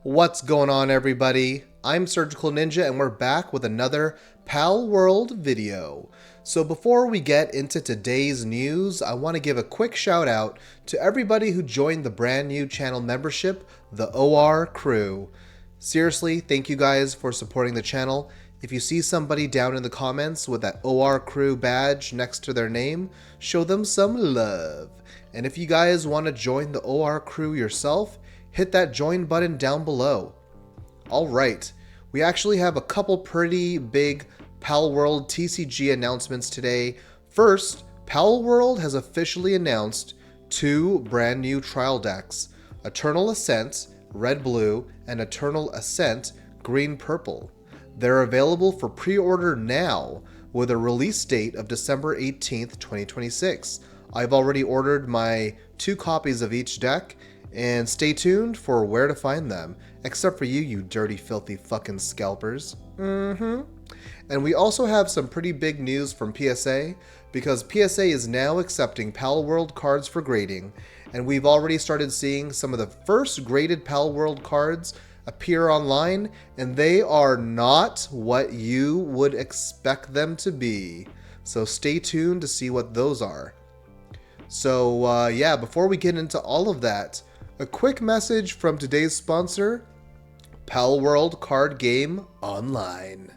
What's going on, everybody? I'm Surgical Ninja and we're back with another Palworld video. So before we get into today's news, I want to give a quick shout out to everybody who joined the brand new channel membership, the OR Crew. Seriously, thank you guys for supporting the channel. If you see somebody down in the comments with that OR Crew badge next to their name, show them some love. And if you guys want to join the OR Crew yourself, hit that join button down below. Alright, we actually have a couple pretty big Palworld TCG announcements today. First, Palworld has officially announced two brand new trial decks, Eternal Ascent Red-Blue and Eternal Ascent Green-Purple. They're available for pre-order now with a release date of December 18th, 2026. I've already ordered my 2 copies of each deck, and stay tuned for where to find them. Except for you, you dirty, filthy fucking scalpers. And we also have some pretty big news from PSA, because PSA is now accepting Palworld cards for grading, and we've already started seeing some of the first graded Palworld cards appear online, and they are not what you would expect them to be. So stay tuned to see what those are. So yeah, before we get into all of that, a quick message from today's sponsor, Palworld Card Game Online.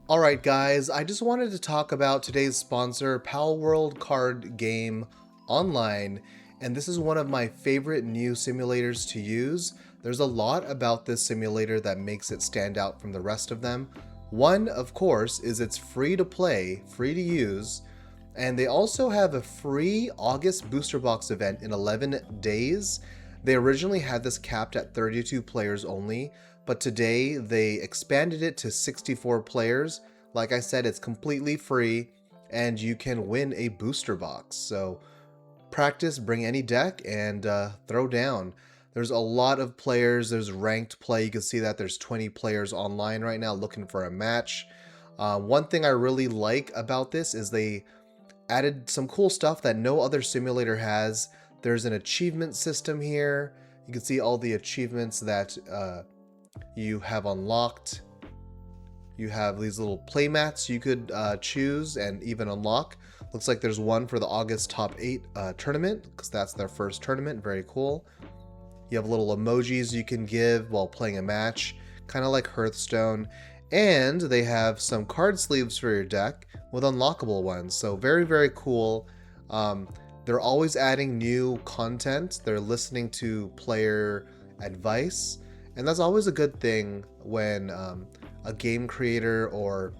Alright guys, I just wanted to talk about today's sponsor, Palworld Card Game Online, and this is one of my favorite new simulators to use. There's a lot about this simulator that makes it stand out from the rest of them. One, of course, is it's free to play, free to use, and they also have a free August booster box event in 11 days. They originally had this capped at 32 players only, but today they expanded it to 64 players. Like I said, it's completely free and you can win a booster box. So practice, bring any deck, and throw down. There's a lot of players. There's ranked play. You can see that there's 20 players online right now looking for a match. One thing I really like about this is they added some cool stuff that no other simulator has. There's an achievement system here. You can see all the achievements that you have unlocked. You have these little playmats you could choose and even unlock. Looks like there's one for the August Top 8 tournament, because that's their first tournament. Very cool. You have little emojis you can give while playing a match, kind of like Hearthstone. And they have some card sleeves for your deck with unlockable ones. So very, very cool. They're always adding new content. They're listening to player advice. And that's always a good thing when a game creator or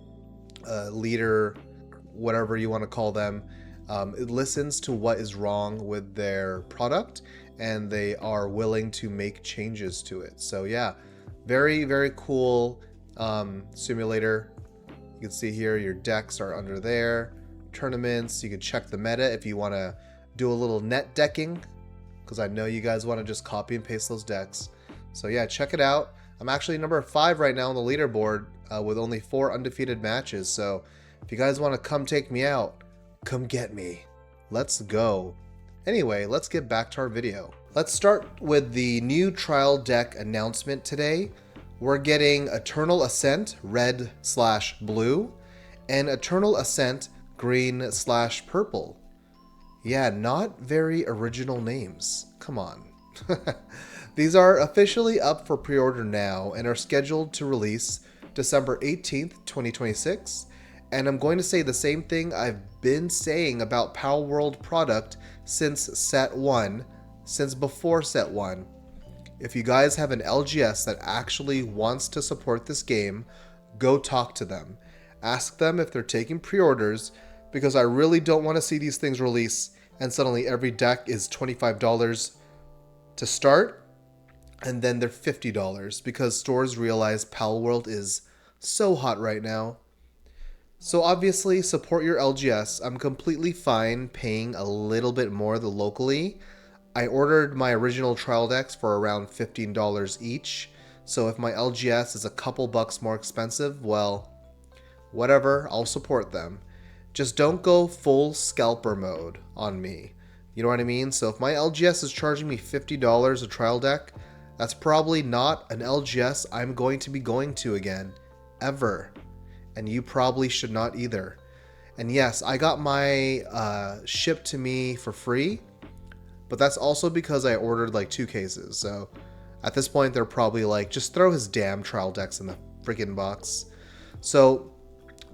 a leader, whatever you want to call them, it listens to what is wrong with their product and they are willing to make changes to it. So yeah, very, very cool simulator. You can see here your decks are under there. Tournaments, you can check the meta if you want to do a little net decking, because I know you guys want to just copy and paste those decks. So yeah, check it out. I'm actually number 5 right now on the leaderboard with only 4 undefeated matches. So if you guys want to come take me out, come get me. Let's go. Anyway, let's get back to our video. Let's start with the new trial deck announcement today. We're getting Eternal Ascent Red/Blue and Eternal Ascent Green/Purple. Yeah, not very original names. Come on. These are officially up for pre-order now and are scheduled to release December 18th, 2026. And I'm going to say the same thing I've been saying about Palworld product since set 1, since before set 1. If you guys have an LGS that actually wants to support this game, go talk to them. Ask them if they're taking pre-orders, because I really don't want to see these things release and suddenly every deck is $25 to start and then they're $50 because stores realize Palworld is so hot right now. So obviously support your LGS. I'm completely fine paying a little bit more than locally. I ordered my original trial decks for around $15 each. So if my LGS is a couple bucks more expensive, well, whatever, I'll support them. Just don't go full scalper mode on me. You know what I mean? So if my LGS is charging me $50 a trial deck, That's probably not an LGS I'm going to be going to again, ever. And you probably should not either. And yes, I got my shipped to me for free, but that's also because I ordered like 2 cases. So at this point, they're probably like, just throw his damn trial decks in the freaking box. So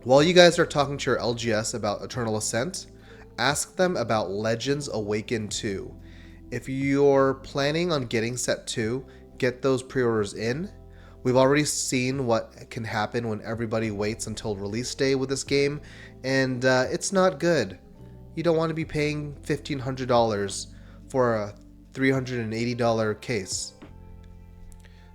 while you guys are talking to your LGS about Eternal Ascent, ask them about Legends Awaken 2. If you're planning on getting set 2, get those pre-orders in. We've already seen what can happen when everybody waits until release day with this game, and it's not good. You don't want to be paying $1,500 for a $380 case.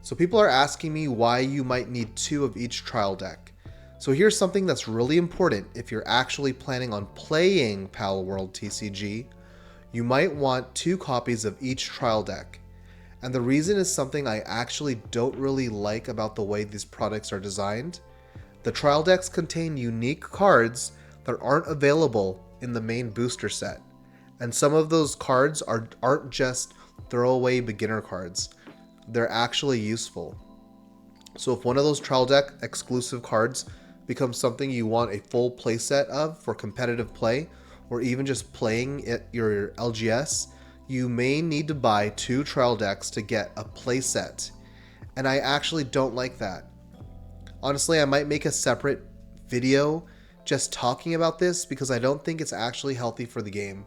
So people are asking me why you might need 2 of each trial deck. So here's something that's really important if you're actually planning on playing Palworld TCG. You might want 2 copies of each trial deck. And the reason is something I actually don't really like about the way these products are designed. The trial decks contain unique cards that aren't available in the main booster set. And some of those cards aren't just throwaway beginner cards. They're actually useful. So if one of those trial deck exclusive cards becomes something you want a full playset of for competitive play, or even just playing at your LGS, you may need to buy 2 trial decks to get a playset. And I actually don't like that. Honestly, I might make a separate video just talking about this because I don't think it's actually healthy for the game.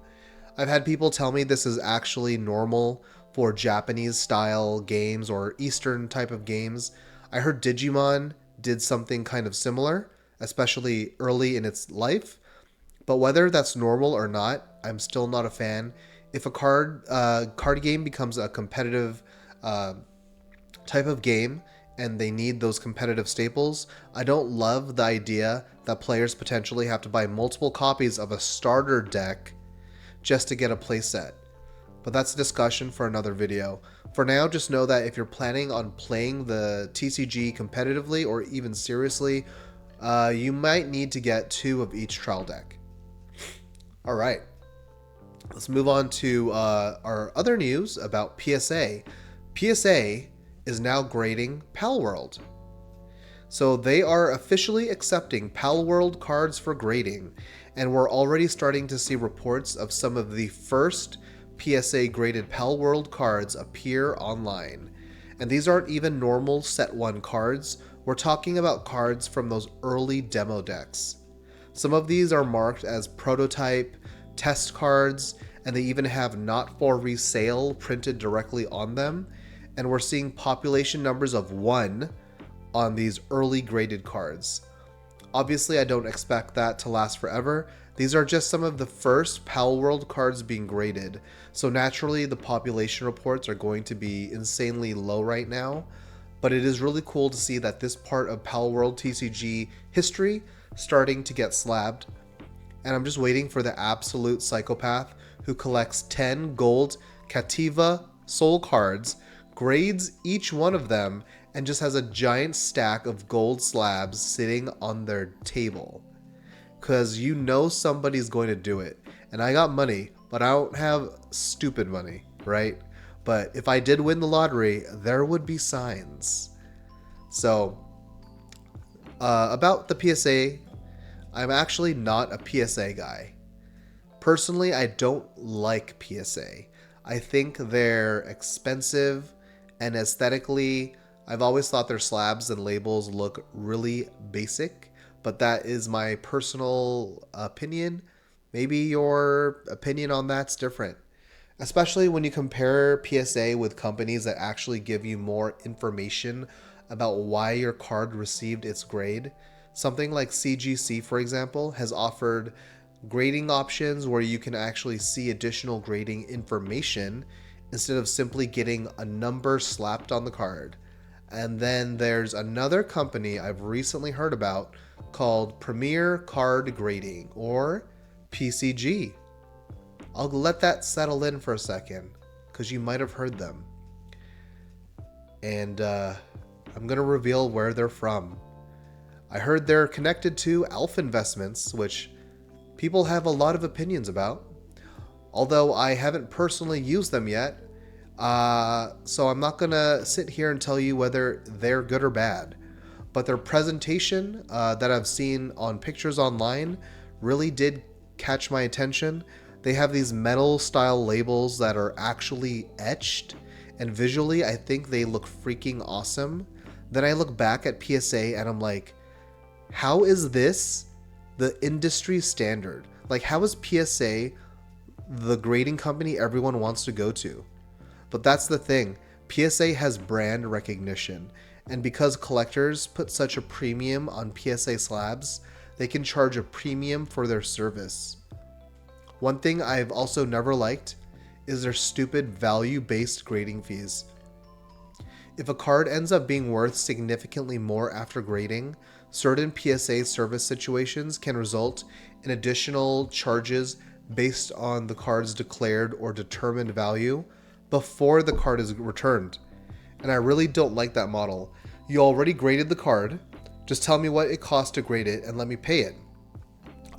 I've had people tell me this is actually normal for Japanese style games or Eastern type of games. I heard Digimon did something kind of similar, especially early in its life. But whether that's normal or not, I'm still not a fan. If a card game becomes a competitive type of game and they need those competitive staples, I don't love the idea that players potentially have to buy multiple copies of a starter deck just to get a playset. But that's a discussion for another video. For now, just know that if you're planning on playing the TCG competitively or even seriously, you might need to get 2 of each trial deck. Alright, let's move on to our other news about PSA. PSA is now grading Palworld. So they are officially accepting Palworld cards for grading, and we're already starting to see reports of some of the first PSA graded Palworld cards appear online. And these aren't even normal set 1 cards, we're talking about cards from those early demo decks. Some of these are marked as prototype, test cards, and they even have not for resale printed directly on them. And we're seeing population numbers of 1 on these early graded cards. Obviously, I don't expect that to last forever. These are just some of the first Palworld cards being graded. So naturally, the population reports are going to be insanely low right now. But it is really cool to see that this part of Palworld TCG history starting to get slabbed. And I'm just waiting for the absolute psychopath who collects 10 gold Kativa soul cards, grades each one of them, and just has a giant stack of gold slabs sitting on their table. Because you know somebody's going to do it. And I got money, but I don't have stupid money, right? But if I did win the lottery, there would be signs. So, about the PSA, I'm actually not a PSA guy. Personally, I don't like PSA. I think they're expensive, and aesthetically, I've always thought their slabs and labels look really basic, but that is my personal opinion. Maybe your opinion on that's different. Especially when you compare PSA with companies that actually give you more information about why your card received its grade. Something like CGC, for example, has offered grading options where you can actually see additional grading information instead of simply getting a number slapped on the card. And then there's another company I've recently heard about called Premier Card Grading, or PCG. I'll let that settle in for a second, because you might have heard them. And I'm going to reveal where they're from. I heard they're connected to Alpha Investments, which people have a lot of opinions about. Although I haven't personally used them yet, So I'm not gonna sit here and tell you whether they're good or bad, but their presentation that I've seen on pictures online really did catch my attention. They have these metal style labels that are actually etched, and visually I think they look freaking awesome. Then I look back at PSA and I'm like, how is this the industry standard? Like, how is PSA the grading company everyone wants to go to? But that's the thing. PSA has brand recognition, and because collectors put such a premium on PSA slabs, they can charge a premium for their service. One thing I've also never liked is their stupid value-based grading fees. If a card ends up being worth significantly more after grading, certain PSA service situations can result in additional charges based on the card's declared or determined value before the card is returned. And I really don't like that model. You already graded the card, just tell me what it costs to grade it and let me pay it.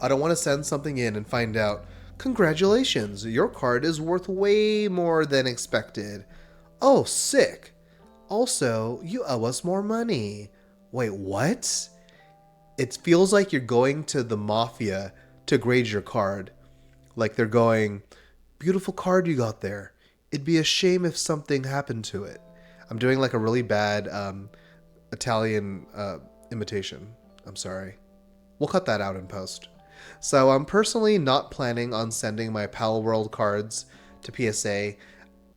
I don't want to send something in and find out, congratulations, your card is worth way more than expected. Oh, sick. Also, you owe us more money. Wait, what? It feels like you're going to the mafia to grade your card. Like they're going, beautiful card you got there. It'd be a shame if something happened to it. I'm doing like a really bad Italian imitation. I'm sorry. We'll cut that out in post. So I'm personally not planning on sending my Palworld cards to PSA.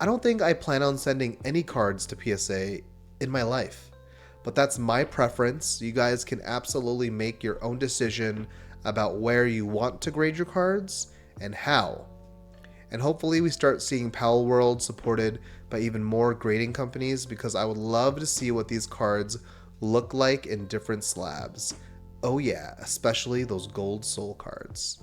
I don't think I plan on sending any cards to PSA in my life. But that's my preference. You guys can absolutely make your own decision about where you want to grade your cards and how. And hopefully we start seeing Palworld supported by even more grading companies, because I would love to see what these cards look like in different slabs. Oh yeah, especially those gold soul cards.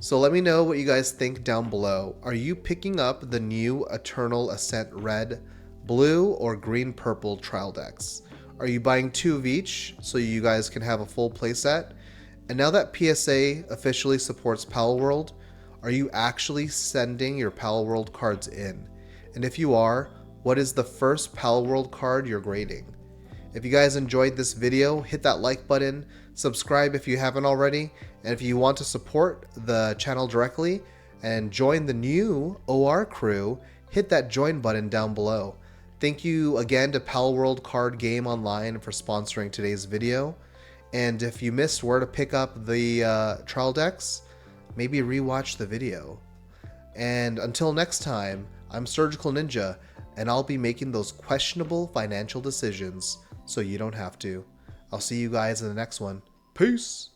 So let me know what you guys think down below. Are you picking up the new Eternal Ascent red, blue, or green purple trial decks? Are you buying 2 of each so you guys can have a full playset? And now that PSA officially supports Palworld, are you actually sending your Palworld cards in? And if you are, what is the first Palworld card you're grading? If you guys enjoyed this video, hit that like button, subscribe if you haven't already, and if you want to support the channel directly and join the new OR crew, hit that join button down below. Thank you again to Palworld Card Game Online for sponsoring today's video. And if you missed where to pick up the trial decks, maybe rewatch the video. And until next time, I'm Surgical Ninja, and I'll be making those questionable financial decisions so you don't have to. I'll see you guys in the next one. Peace!